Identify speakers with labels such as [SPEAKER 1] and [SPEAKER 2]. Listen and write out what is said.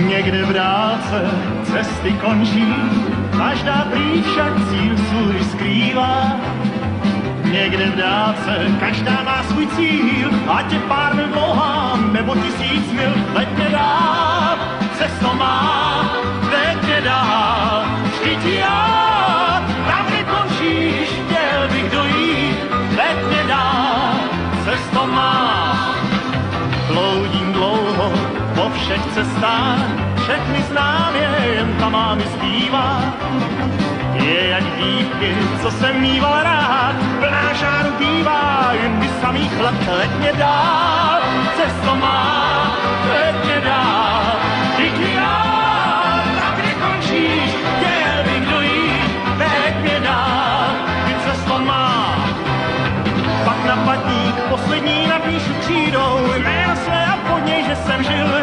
[SPEAKER 1] Někde v dálce cesty končí, každá prý však cíl svůj skrývá. Někde v dálce každá má svůj cíl, ať je pár mil dlouhá, nebo 1000 mil, veď mě dál, cesto má, veď mě dál, vždyť já, tam kde končíš, chtěl bych dojít, veď mě dál, cesto má. Bloudím dlouho po všech cestách, všechny znám je, jen ta má mi zbývá. Je jak dívky, co jsem mýval rád, plná žáru bývá, jen by samých let, veď mě dál, cesto má, veď mě dál. Vždyť já, tam kde končíš, chtěl bych dojít, veď mě dál, ty cesto má. Pak na patník poslední napíšu křídou, jméno své a pod něj, že jsem žil